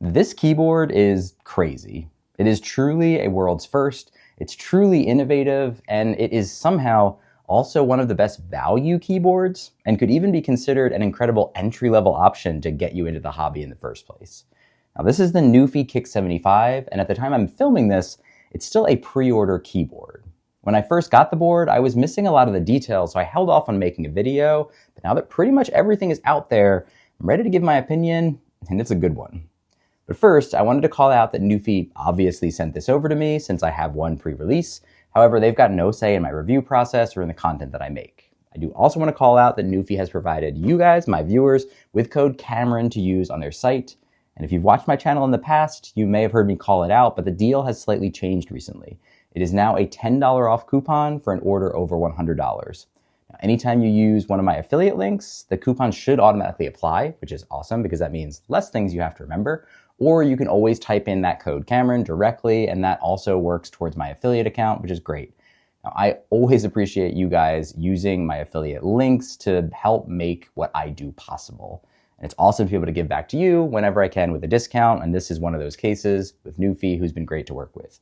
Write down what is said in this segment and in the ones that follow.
This keyboard is crazy. It is truly a world's first, it's truly innovative, and it is somehow also one of the best value keyboards and could even be considered an incredible entry-level option to get you into the hobby in the first place. Now, this is the NuPhy Kick75, and at the time I'm filming this, it's still a pre-order keyboard. When I first got the board, I was missing a lot of the details, so I held off on making a video, but now that pretty much everything is out there, I'm ready to give my opinion, and it's a good one. But first, I wanted to call out that NuPhy obviously sent this over to me since I have one pre-release. However, they've got no say in my review process or in the content that I make. I do also want to call out that NuPhy has provided you guys, my viewers, with code Cameron to use on their site. And if you've watched my channel in the past, you may have heard me call it out, but the deal has slightly changed recently. It is now a $10 off coupon for an order over $100. Now, anytime you use one of my affiliate links, the coupon should automatically apply, which is awesome because that means less things you have to remember. Or you can always type in that code Cameron directly, and that also works towards my affiliate account, which is great. Now, I always appreciate you guys using my affiliate links to help make what I do possible. And it's awesome to be able to give back to you whenever I can with a discount, and this is one of those cases with NuPhy, who's been great to work with.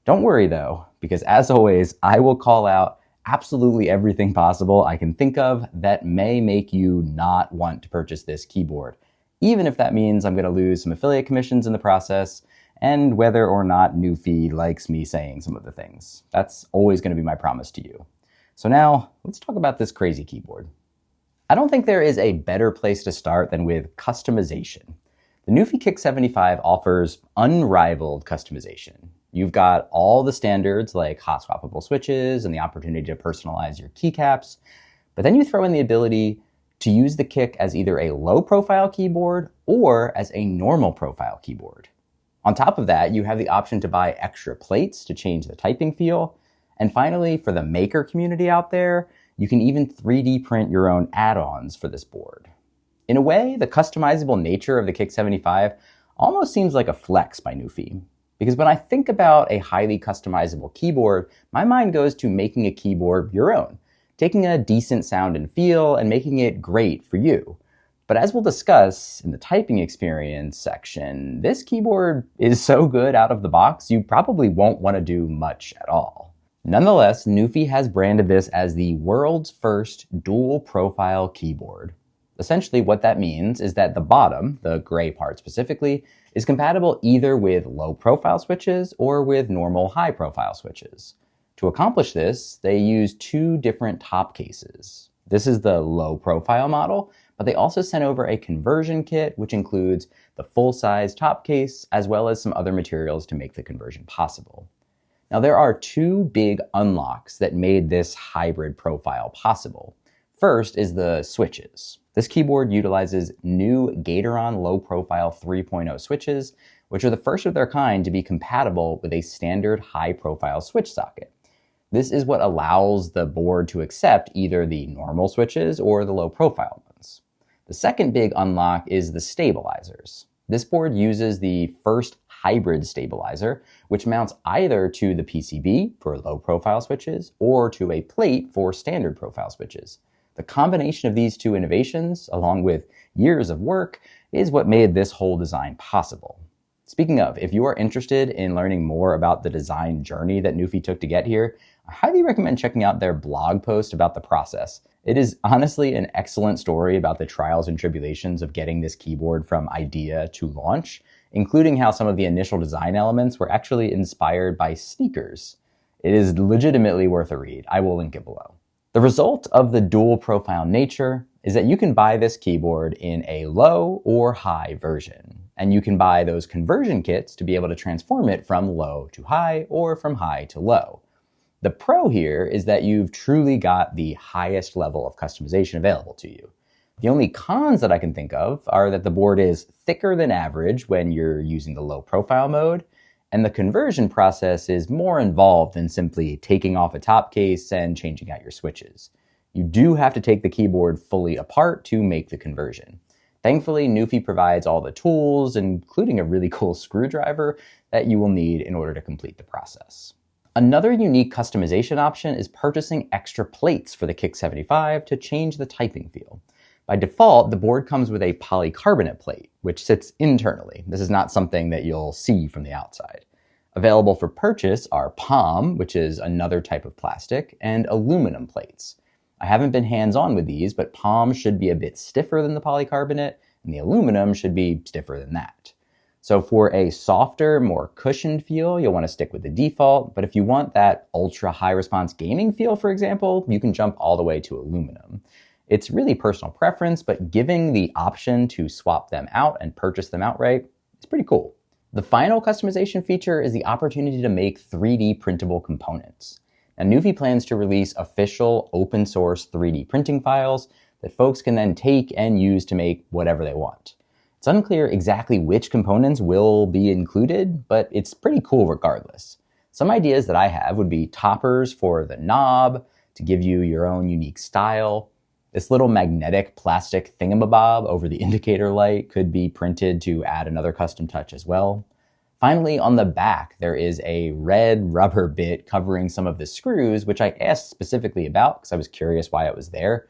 Don't worry though, because as always, I will call out absolutely everything possible I can think of that may make you not want to purchase this keyboard, even if that means I'm going to lose some affiliate commissions in the process, and whether or not NuPhy likes me saying some of the things. That's always going to be my promise to you. So now, let's talk about this crazy keyboard. I don't think there is a better place to start than with customization. The NuPhy Kick75 offers unrivaled customization. You've got all the standards like hot swappable switches and the opportunity to personalize your keycaps, but then you throw in the ability to use the Kick as either a low profile keyboard or as a normal profile keyboard. On top of that, you have the option to buy extra plates to change the typing feel. And finally, for the maker community out there, you can even 3D print your own add-ons for this board. In a way, the customizable nature of the Kick75 almost seems like a flex by NuPhy. Because when I think about a highly customizable keyboard, my mind goes to making a keyboard your own, taking a decent sound and feel and making it great for you. But as we'll discuss in the typing experience section, this keyboard is so good out of the box, you probably won't want to do much at all. Nonetheless, NuPhy has branded this as the world's first dual profile keyboard. Essentially what that means is that the bottom, the gray part specifically, is compatible either with low profile switches or with normal high profile switches. To accomplish this, they use two different top cases. This is the low profile model, but they also sent over a conversion kit, which includes the full-size top case, as well as some other materials to make the conversion possible. Now, there are two big unlocks that made this hybrid profile possible. First is the switches. This keyboard utilizes new Gateron Low Profile 3.0 switches, which are the first of their kind to be compatible with a standard high-profile switch socket. This is what allows the board to accept either the normal switches or the low-profile ones. The second big unlock is the stabilizers. This board uses the first hybrid stabilizer, which mounts either to the PCB for low-profile switches or to a plate for standard profile switches. The combination of these two innovations, along with years of work, is what made this whole design possible. Speaking of, if you are interested in learning more about the design journey that NuPhy took to get here, I highly recommend checking out their blog post about the process. It is honestly an excellent story about the trials and tribulations of getting this keyboard from idea to launch, including how some of the initial design elements were actually inspired by sneakers. It is legitimately worth a read. I will link it below. The result of the dual profile nature is that you can buy this keyboard in a low or high version, and you can buy those conversion kits to be able to transform it from low to high or from high to low. The pro here is that you've truly got the highest level of customization available to you. The only cons that I can think of are that the board is thicker than average when you're using the low profile mode, and the conversion process is more involved than simply taking off a top case and changing out your switches. You do have to take the keyboard fully apart to make the conversion. Thankfully, NuPhy provides all the tools, including a really cool screwdriver, that you will need in order to complete the process. Another unique customization option is purchasing extra plates for the Kick75 to change the typing feel. By default, the board comes with a polycarbonate plate, which sits internally. This is not something that you'll see from the outside. Available for purchase are POM, which is another type of plastic, and aluminum plates. I haven't been hands-on with these, but POM should be a bit stiffer than the polycarbonate, and the aluminum should be stiffer than that. So for a softer, more cushioned feel, you'll want to stick with the default, but if you want that ultra high response gaming feel, for example, you can jump all the way to aluminum. It's really personal preference, but giving the option to swap them out and purchase them outright is pretty cool. The final customization feature is the opportunity to make 3D printable components. Now, NuPhy plans to release official open source 3D printing files that folks can then take and use to make whatever they want. It's unclear exactly which components will be included, but it's pretty cool regardless. Some ideas that I have would be toppers for the knob to give you your own unique style. This little magnetic plastic thingamabob over the indicator light could be printed to add another custom touch as well. Finally, on the back, there is a red rubber bit covering some of the screws, which I asked specifically about because I was curious why it was there.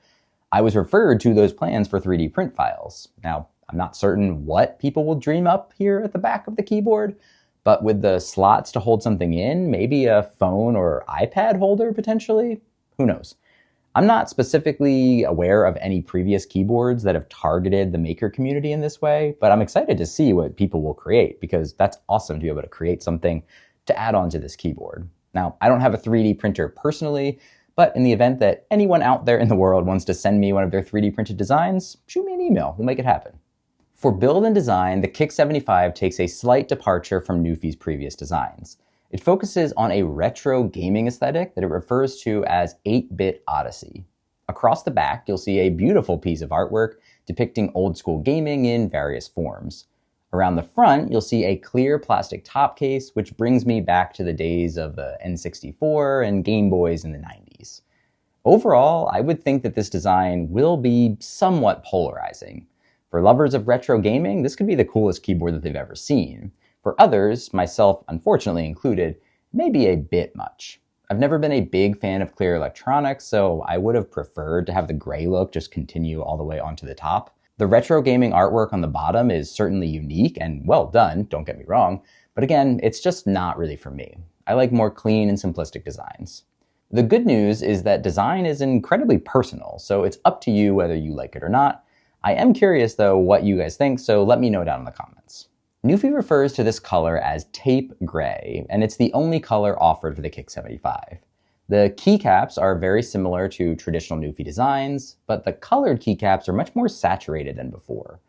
I was referred to those plans for 3D print files. Now, I'm not certain what people will dream up here at the back of the keyboard, but with the slots to hold something in, maybe a phone or iPad holder potentially, who knows? I'm not specifically aware of any previous keyboards that have targeted the maker community in this way, but I'm excited to see what people will create because that's awesome to be able to create something to add on to this keyboard. Now, I don't have a 3D printer personally, but in the event that anyone out there in the world wants to send me one of their 3D printed designs, shoot me an email, we'll make it happen. For build and design, the Kick75 takes a slight departure from NuPhy's previous designs. It focuses on a retro gaming aesthetic that it refers to as 8-bit Odyssey. Across the back, you'll see a beautiful piece of artwork depicting old school gaming in various forms. Around the front, you'll see a clear plastic top case, which brings me back to the days of the N64 and Game Boys in the 90s. Overall, I would think that this design will be somewhat polarizing. For lovers of retro gaming, this could be the coolest keyboard that they've ever seen. For others, myself unfortunately included, maybe a bit much. I've never been a big fan of clear electronics, so I would have preferred to have the gray look just continue all the way onto the top. The retro gaming artwork on the bottom is certainly unique and well done, don't get me wrong, but again, it's just not really for me. I like more clean and simplistic designs. The good news is that design is incredibly personal, so it's up to you whether you like it or not. I am curious though what you guys think, so let me know down in the comments. NuPhy refers to this color as tape gray, and it's the only color offered for the Kick75. The keycaps are very similar to traditional NuPhy designs, but the colored keycaps are much more saturated than before.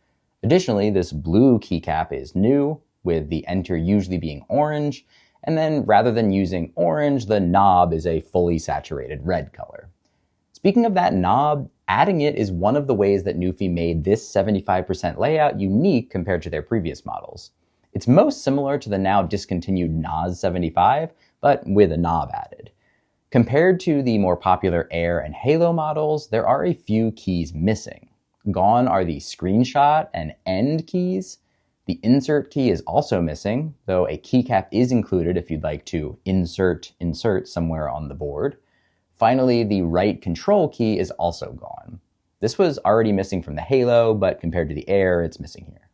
Additionally, this blue keycap is new, with the enter usually being orange, and then rather than using orange, the knob is a fully saturated red color. Speaking of that knob, adding it is one of the ways that NuPhy made this 75% layout unique compared to their previous models. It's most similar to the now discontinued NOS 75, but with a knob added. Compared to the more popular Air and Halo models, there are a few keys missing. Gone are the screenshot and end keys. The insert key is also missing, though a keycap is included if you'd like to insert somewhere on the board. Finally, the right control key is also gone. This was already missing from the Halo, but compared to the Air, it's missing here.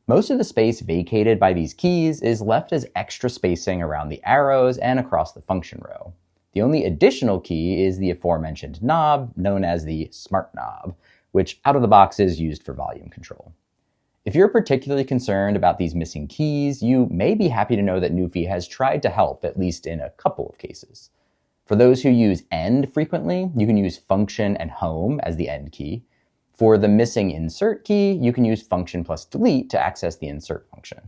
Most of the space vacated by these keys is left as extra spacing around the arrows and across the function row. The only additional key is the aforementioned knob, known as the Smart Knob, which out of the box is used for volume control. If you're particularly concerned about these missing keys, you may be happy to know that NuPhy has tried to help, at least in a couple of cases. For those who use end frequently, you can use function and home as the end key. For the missing insert key, you can use function plus delete to access the insert function.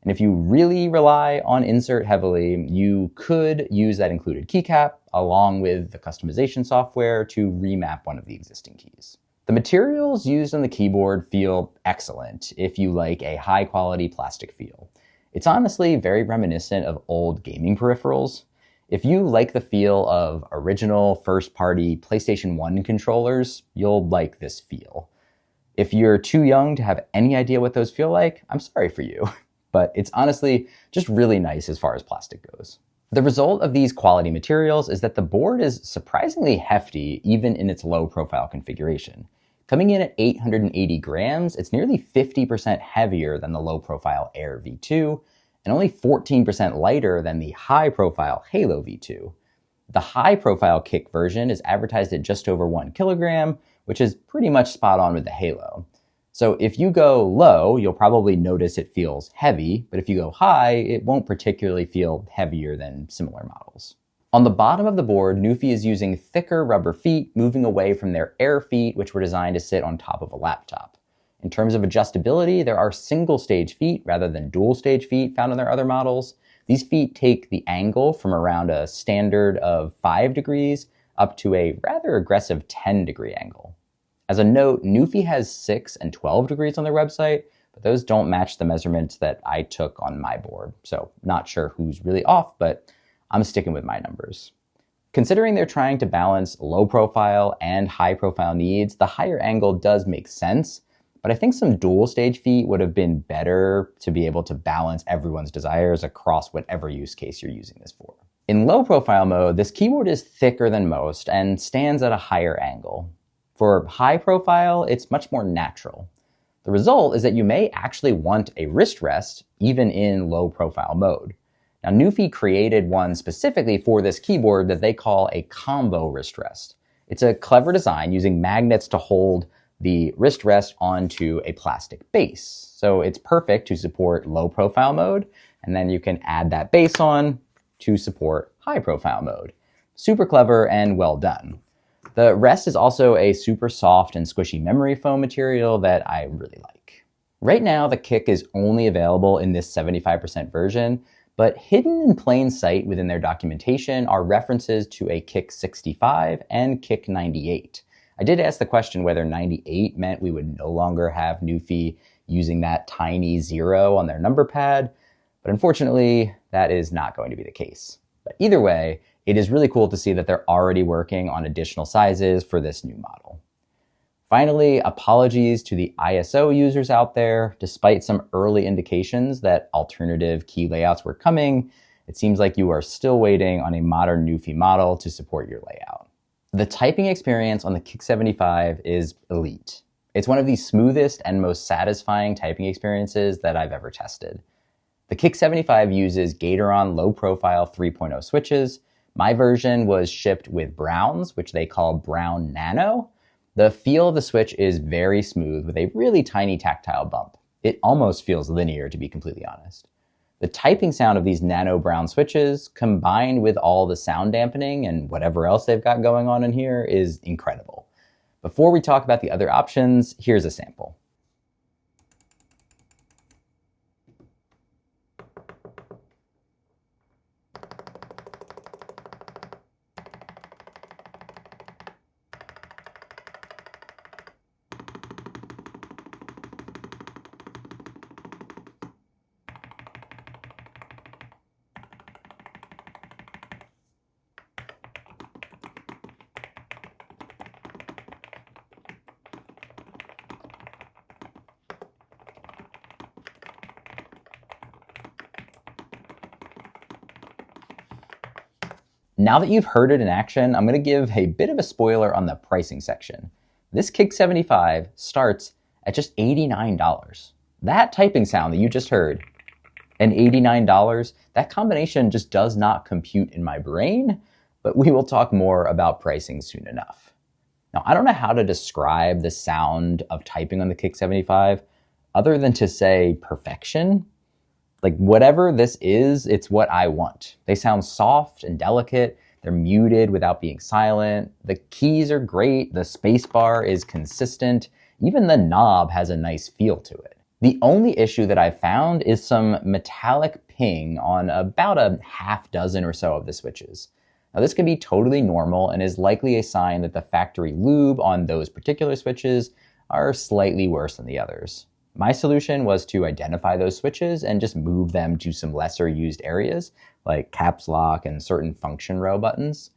And if you really rely on insert heavily, you could use that included keycap along with the customization software to remap one of the existing keys. The materials used on the keyboard feel excellent if you like a high quality plastic feel. It's honestly very reminiscent of old gaming peripherals. If you like the feel of original first-party PlayStation 1 controllers, you'll like this feel. If you're too young to have any idea what those feel like, I'm sorry for you. But it's honestly just really nice as far as plastic goes. The result of these quality materials is that the board is surprisingly hefty even in its low-profile configuration. Coming in at 880 grams, it's nearly 50% heavier than the low-profile Air V2 and only 14% lighter than the high-profile Halo V2. The high-profile Kick version is advertised at just over 1 kilogram, which is pretty much spot on with the Halo. So if you go low, you'll probably notice it feels heavy, but if you go high, it won't particularly feel heavier than similar models. On the bottom of the board, NuPhy is using thicker rubber feet, moving away from their Air feet, which were designed to sit on top of a laptop. In terms of adjustability, there are single-stage feet rather than dual-stage feet found in their other models. These feet take the angle from around a standard of 5 degrees up to a rather aggressive 10-degree angle. As a note, NuPhy has 6 and 12 degrees on their website, but those don't match the measurements that I took on my board. So not sure who's really off, but I'm sticking with my numbers. Considering they're trying to balance low profile and high profile needs, the higher angle does make sense, but I think some dual stage feet would have been better to be able to balance everyone's desires across whatever use case you're using this for. In low profile mode, this keyboard is thicker than most and stands at a higher angle. For high profile, it's much more natural. The result is that you may actually want a wrist rest even in low profile mode. Now, NuPhy created one specifically for this keyboard that they call a combo wrist rest. It's a clever design using magnets to hold the wrist rest onto a plastic base. So it's perfect to support low profile mode, and then you can add that base on to support high profile mode. Super clever and well done. The rest is also a super soft and squishy memory foam material that I really like. Right now, the Kick is only available in this 75% version, but hidden in plain sight within their documentation are references to a Kick75 and Kick98. I did ask the question whether 98 meant we would no longer have NuPhy using that tiny 0 on their number pad, but unfortunately, that is not going to be the case. But either way, it is really cool to see that they're already working on additional sizes for this new model. Finally, apologies to the ISO users out there. Despite some early indications that alternative key layouts were coming, it seems like you are still waiting on a modern NuPhy model to support your layout. The typing experience on the Kick75 is elite. It's one of the smoothest and most satisfying typing experiences that I've ever tested. The Kick75 uses Gateron Low Profile 3.0 switches. My version was shipped with browns, which they call Brown Nano. The feel of the switch is very smooth with a really tiny tactile bump. It almost feels linear, to be completely honest. The typing sound of these nano brown switches, combined with all the sound dampening and whatever else they've got going on in here, is incredible. Before we talk about the other options, here's a sample. Now that you've heard it in action, I'm going to give a bit of a spoiler on the pricing section. This Kick75 starts at just $89. That typing sound that you just heard and $89, that combination just does not compute in my brain, but we will talk more about pricing soon enough. Now, I don't know how to describe the sound of typing on the Kick75 other than to say perfection. Like whatever this is, it's what I want. They sound soft and delicate. They're muted without being silent. The keys are great. The spacebar is consistent. Even the knob has a nice feel to it. The only issue that I've found is some metallic ping on about a half dozen or so of the switches. Now this can be totally normal and is likely a sign that the factory lube on those particular switches are slightly worse than the others. My solution was to identify those switches and just move them to some lesser used areas like caps lock and certain function row buttons.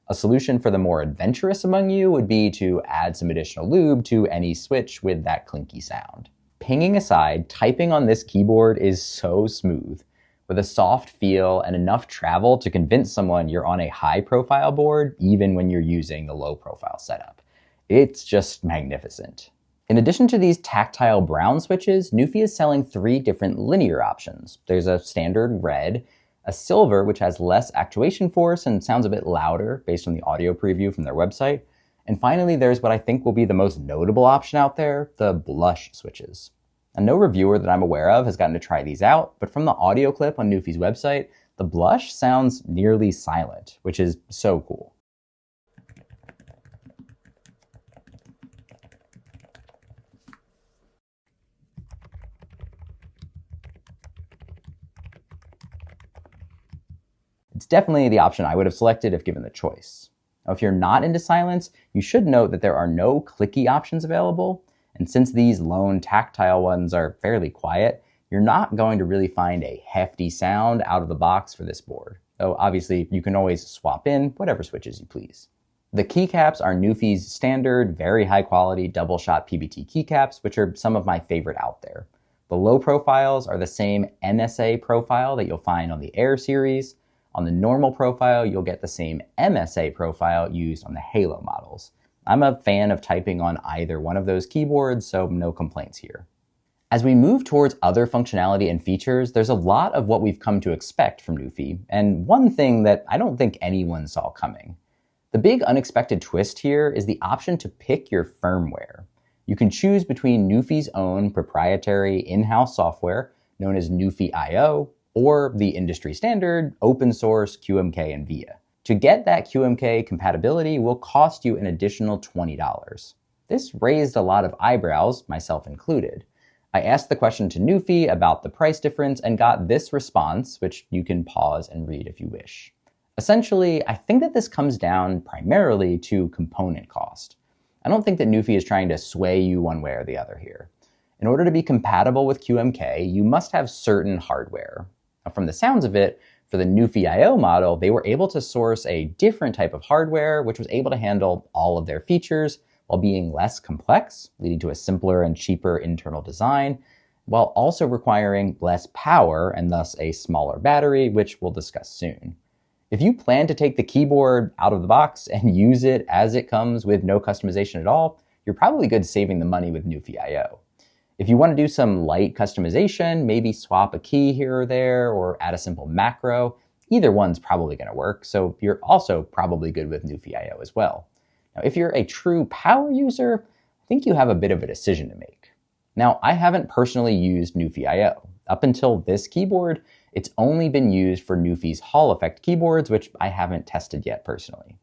A solution for the more adventurous among you would be to add some additional lube to any switch with that clinky sound. Pinging aside, typing on this keyboard is so smooth, with a soft feel and enough travel to convince someone you're on a high profile board even when you're using the low profile setup. It's just magnificent. In addition to these tactile brown switches, NuPhy is selling 3 different linear options. There's a standard red, a silver, which has less actuation force and sounds a bit louder based on the audio preview from their website. And finally, there's what I think will be the most notable option out there, the blush switches. And no reviewer that I'm aware of has gotten to try these out, but from the audio clip on NuPhy's website, the blush sounds nearly silent, which is so cool. It's definitely the option I would have selected if given the choice. Now, if you're not into silence, you should note that there are no clicky options available, and since these lone tactile ones are fairly quiet, you're not going to really find a hefty sound out of the box for this board. Though obviously you can always swap in whatever switches you please. The keycaps are NuPhy's standard, very high quality double-shot PBT keycaps, which are some of my favorite out there. The low profiles are the same NSA profile that you'll find on the Air series. On the normal profile, you'll get the same MSA profile used on the Halo models. I'm a fan of typing on either one of those keyboards, so no complaints here. As we move towards other functionality and features, there's a lot of what we've come to expect from NuPhy, and one thing that I don't think anyone saw coming. The big unexpected twist here is the option to pick your firmware. You can choose between NuPhy's own proprietary in-house software, known as NuPhy IO, or the industry standard open source QMK and VIA. To get that QMK compatibility will cost you an additional $20. This raised a lot of eyebrows, myself included. I asked the question to NuPhy about the price difference and got this response, which you can pause and read if you wish. Essentially, I think that this comes down primarily to component cost. I don't think that NuPhy is trying to sway you one way or the other here. In order to be compatible with QMK, you must have certain hardware. Now, from the sounds of it, for the NuPhy IO model, they were able to source a different type of hardware, which was able to handle all of their features while being less complex, leading to a simpler and cheaper internal design, while also requiring less power and thus a smaller battery, which we'll discuss soon. If you plan to take the keyboard out of the box and use it as it comes with no customization at all, you're probably good saving the money with NuPhy IO. If you want to do some light customization, maybe swap a key here or there, or add a simple macro, either one's probably going to work, so you're also probably good with NuPhy IO as well. Now, if you're a true power user, I think you have a bit of a decision to make. Now, I haven't personally used NuPhy IO. Up until this keyboard, it's only been used for NuPhy's Hall effect keyboards, which I haven't tested yet personally.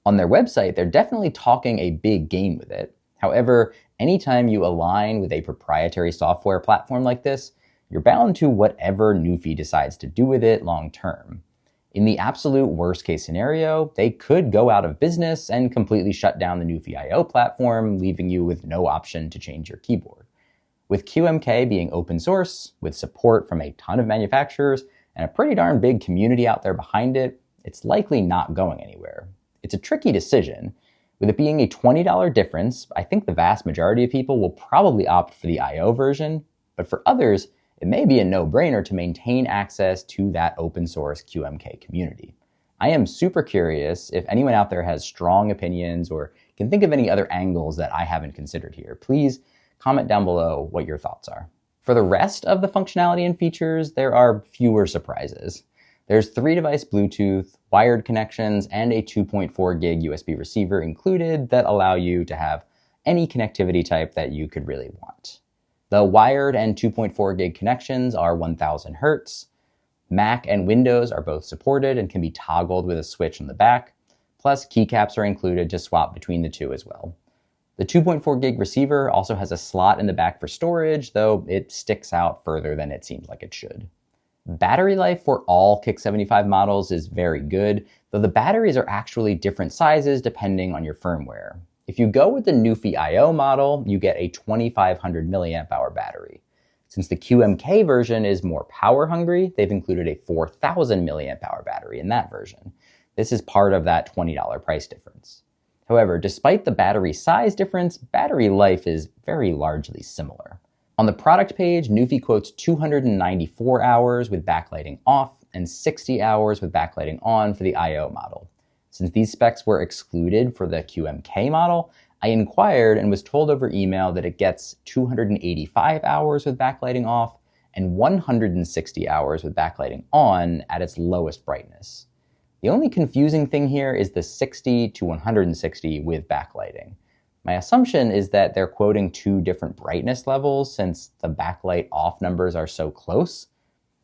On their website, they're definitely talking a big game with it. However, anytime you align with a proprietary software platform like this, you're bound to whatever NuPhy decides to do with it long term. In the absolute worst case scenario, they could go out of business and completely shut down the NuPhy IO platform, leaving you with no option to change your keyboard. With QMK being open source, with support from a ton of manufacturers, and a pretty darn big community out there behind it, it's likely not going anywhere. It's a tricky decision. With it being a $20 difference, I think the vast majority of people will probably opt for the IO version, but for others, it may be a no-brainer to maintain access to that open source QMK community. I am super curious if anyone out there has strong opinions or can think of any other angles that I haven't considered here. Please comment down below what your thoughts are. For the rest of the functionality and features, there are fewer surprises. There's 3-device Bluetooth, wired connections, and a 2.4 gig USB receiver included that allow you to have any connectivity type that you could really want. The wired and 2.4 gig connections are 1000 Hertz. Mac and Windows are both supported and can be toggled with a switch on the back, plus keycaps are included to swap between the two as well. The 2.4 gig receiver also has a slot in the back for storage, though it sticks out further than it seems like it should. Battery life for all Kick75 models is very good, though the batteries are actually different sizes depending on your firmware. If you go with the NuPhy IO model, you get a 2500 mAh battery. Since the QMK version is more power hungry, they've included a 4000 mAh battery in that version. This is part of that $20 price difference. However, despite the battery size difference, battery life is very largely similar. On the product page, NuPhy quotes 294 hours with backlighting off and 60 hours with backlighting on for the IO model. Since these specs were excluded for the QMK model, I inquired and was told over email that it gets 285 hours with backlighting off and 160 hours with backlighting on at its lowest brightness. The only confusing thing here is the 60 to 160 with backlighting. My assumption is that they're quoting two different brightness levels since the backlight off numbers are so close.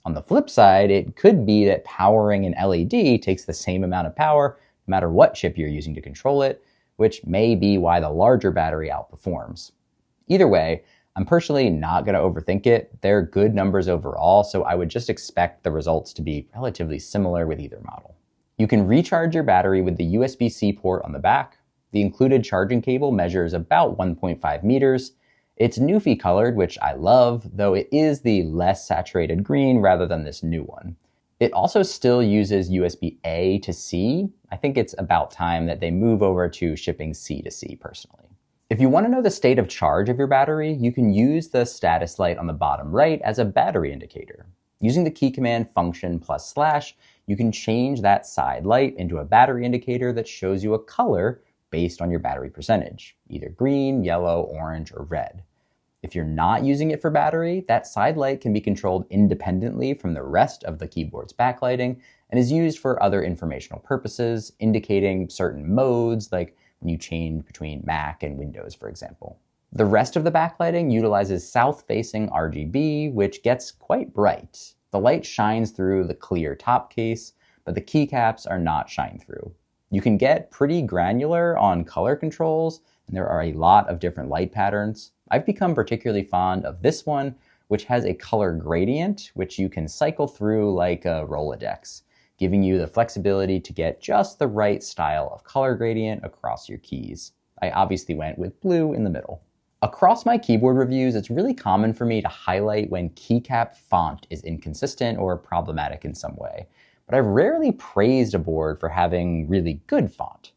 On the flip side, it could be that powering an LED takes the same amount of power no matter what chip you're using to control it, which may be why the larger battery outperforms. Either way, I'm personally not going to overthink it. They're good numbers overall, so I would just expect the results to be relatively similar with either model. You can recharge your battery with the USB-C port on the back. The included charging cable measures about 1.5 meters. It's NuPhy colored, which I love, though it is the less saturated green rather than this new one. It also still uses USB-A to C. I think it's about time that they move over to shipping C to C personally. If you want to know the state of charge of your battery, you can use the status light on the bottom right as a battery indicator. Using the key command function +/, you can change that side light into a battery indicator that shows you a color based on your battery percentage, either green, yellow, orange, or red. If you're not using it for battery, that side light can be controlled independently from the rest of the keyboard's backlighting and is used for other informational purposes, indicating certain modes, like when you change between Mac and Windows, for example. The rest of the backlighting utilizes south-facing RGB, which gets quite bright. The light shines through the clear top case, but the keycaps are not shine through. You can get pretty granular on color controls, and there are a lot of different light patterns. I've become particularly fond of this one, which has a color gradient, which you can cycle through like a Rolodex, giving you the flexibility to get just the right style of color gradient across your keys. I obviously went with blue in the middle. Across my keyboard reviews, it's really common for me to highlight when keycap font is inconsistent or problematic in some way, but I've rarely praised a board for having really good font.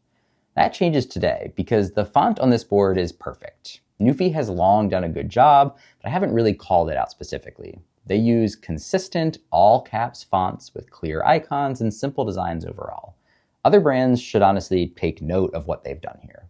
That changes today because the font on this board is perfect. NuPhy has long done a good job, but I haven't really called it out specifically. They use consistent all caps fonts with clear icons and simple designs overall. Other brands should honestly take note of what they've done here.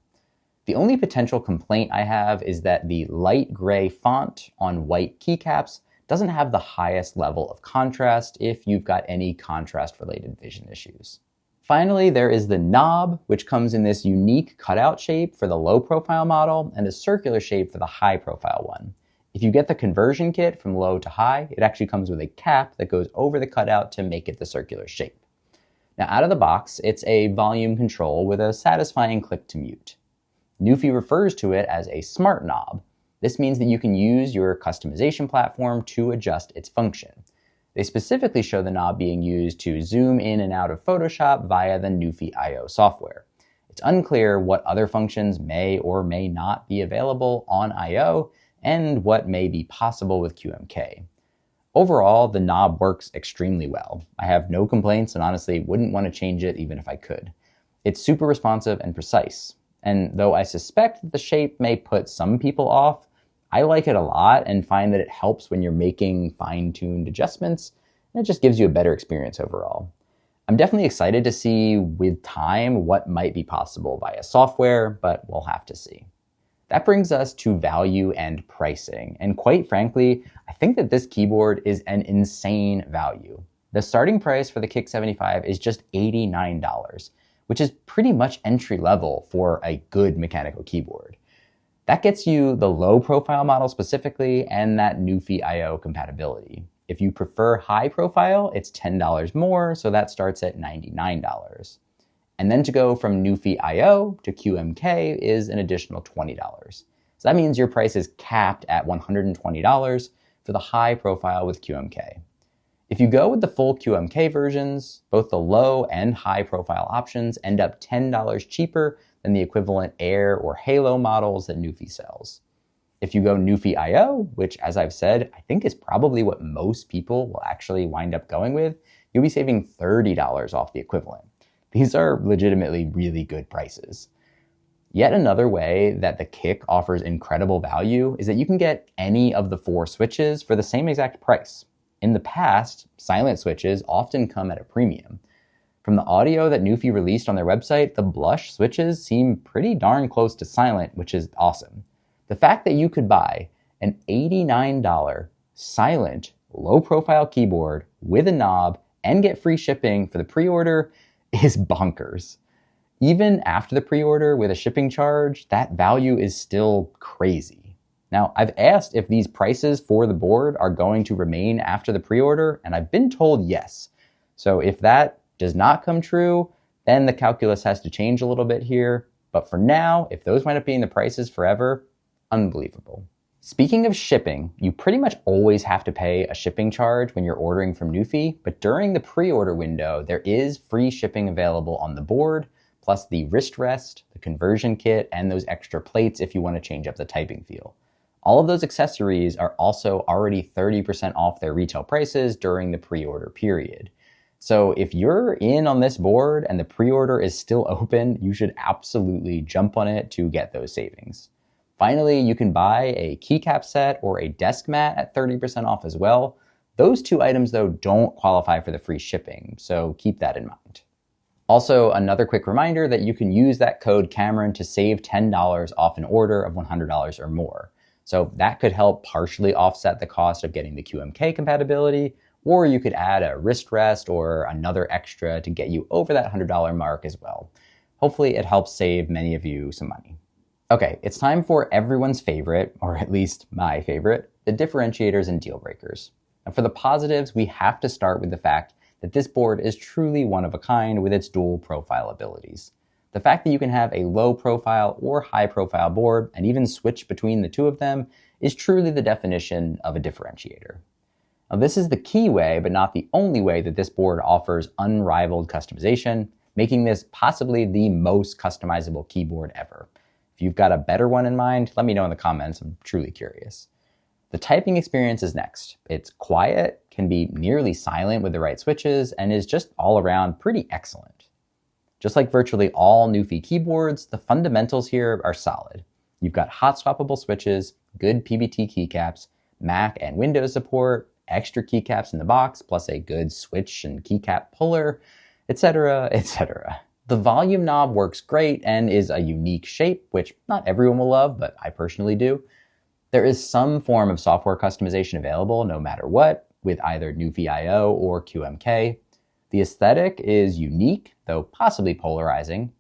The only potential complaint I have is that the light gray font on white keycaps doesn't have the highest level of contrast if you've got any contrast-related vision issues. Finally, there is the knob, which comes in this unique cutout shape for the low-profile model and a circular shape for the high-profile one. If you get the conversion kit from low to high, it actually comes with a cap that goes over the cutout to make it the circular shape. Now, out of the box, it's a volume control with a satisfying click to mute. NuPhy refers to it as a smart knob. This means that you can use your customization platform to adjust its function. They specifically show the knob being used to zoom in and out of Photoshop via the NuPhy I/O software. It's unclear what other functions may or may not be available on I/O and what may be possible with QMK. Overall, the knob works extremely well. I have no complaints and honestly wouldn't want to change it even if I could. It's super responsive and precise. And though I suspect that the shape may put some people off, I like it a lot and find that it helps when you're making fine-tuned adjustments, and it just gives you a better experience overall. I'm definitely excited to see with time what might be possible via software, but we'll have to see. That brings us to value and pricing, and quite frankly, I think that this keyboard is an insane value. The starting price for the Kick75 is just $89, which is pretty much entry level for a good mechanical keyboard. That gets you the low profile model specifically and that NuPhy I/O compatibility. If you prefer high profile, it's $10 more, so that starts at $99. And then to go from NuPhy I/O to QMK is an additional $20. So that means your price is capped at $120 for the high profile with QMK. If you go with the full QMK versions, both the low and high profile options end up $10 cheaper than the equivalent Air or Halo models that NuPhy sells. If you go NuPhy I/O, which as I've said, I think is probably what most people will actually wind up going with, you'll be saving $30 off the equivalent. These are legitimately really good prices. Yet another way that the Kick offers incredible value is that you can get any of the 4 switches for the same exact price. In the past, silent switches often come at a premium. From the audio that NuPhy released on their website, the blush switches seem pretty darn close to silent, which is awesome. The fact that you could buy an $89 silent, low-profile keyboard with a knob and get free shipping for the pre-order is bonkers. Even after the pre-order with a shipping charge, that value is still crazy. Now, I've asked if these prices for the board are going to remain after the pre-order, and I've been told yes. So if that does not come true, then the calculus has to change a little bit here. But for now, if those wind up being the prices forever, unbelievable. Speaking of shipping, you pretty much always have to pay a shipping charge when you're ordering from NuPhy, but during the pre-order window, there is free shipping available on the board, plus the wrist rest, the conversion kit, and those extra plates if you want to change up the typing feel. All of those accessories are also already 30% off their retail prices during the pre-order period. So if you're in on this board and the pre-order is still open, you should absolutely jump on it to get those savings. Finally, you can buy a keycap set or a desk mat at 30% off as well. Those two items, though, don't qualify for the free shipping, so keep that in mind. Also, another quick reminder that you can use that code Cameron to save $10 off an order of $100 or more. So that could help partially offset the cost of getting the QMK compatibility, or you could add a wrist rest or another extra to get you over that $100 mark as well. Hopefully it helps save many of you some money. Okay, it's time for everyone's favorite, or at least my favorite, the differentiators and dealbreakers. And for the positives, we have to start with the fact that this board is truly one of a kind with its dual profile abilities. The fact that you can have a low profile or high profile board and even switch between the two of them is truly the definition of a differentiator. Now, this is the key way, but not the only way that this board offers unrivaled customization, making this possibly the most customizable keyboard ever. If you've got a better one in mind, let me know in the comments. I'm truly curious. The typing experience is next. It's quiet, can be nearly silent with the right switches, and is just all around pretty excellent. Just like virtually all NuPhy keyboards, the fundamentals here are solid. You've got hot swappable switches, good PBT keycaps, Mac and Windows support, extra keycaps in the box, plus a good switch and keycap puller, etc., etc. The volume knob works great and is a unique shape, which not everyone will love, but I personally do. There is some form of software customization available no matter what, with either NuPhy IO or QMK. The aesthetic is unique, though possibly polarizing.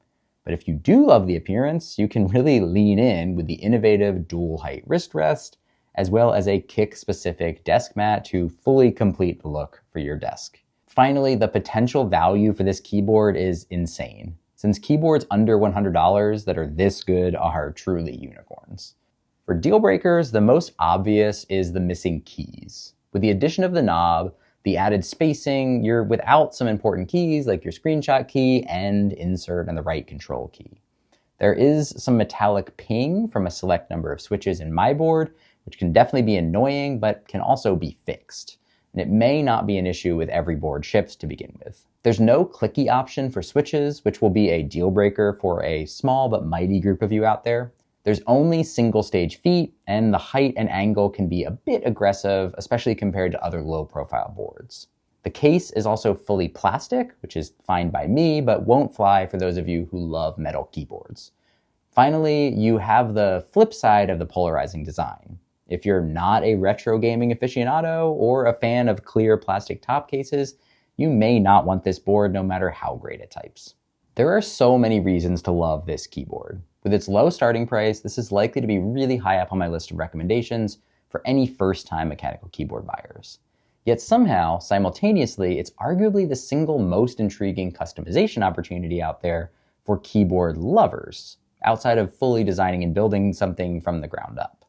But if you do love the appearance, you can really lean in with the innovative dual height wrist rest, as well as a kick-specific desk mat to fully complete the look for your desk. Finally, the potential value for this keyboard is insane, since keyboards under $100 that are this good are truly unicorns. For deal breakers, the most obvious is the missing keys. With the addition of the knob, the added spacing, you're without some important keys like your screenshot key, end, insert, and the right control key. There is some metallic ping from a select number of switches in my board, which can definitely be annoying, but can also be fixed. And it may not be an issue with every board shipped to begin with. There's no clicky option for switches, which will be a deal breaker for a small but mighty group of you out there. There's only single stage feet, and the height and angle can be a bit aggressive, especially compared to other low profile boards. The case is also fully plastic, which is fine by me, but won't fly for those of you who love metal keyboards. Finally, you have the flip side of the polarizing design. If you're not a retro gaming aficionado or a fan of clear plastic top cases, you may not want this board no matter how great it types. There are so many reasons to love this keyboard. With its low starting price, this is likely to be really high up on my list of recommendations for any first-time mechanical keyboard buyers. Yet somehow, simultaneously, it's arguably the single most intriguing customization opportunity out there for keyboard lovers, outside of fully designing and building something from the ground up.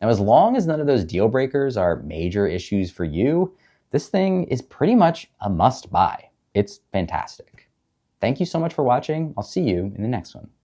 Now, as long as none of those deal breakers are major issues for you, this thing is pretty much a must buy. It's fantastic. Thank you so much for watching. I'll see you in the next one.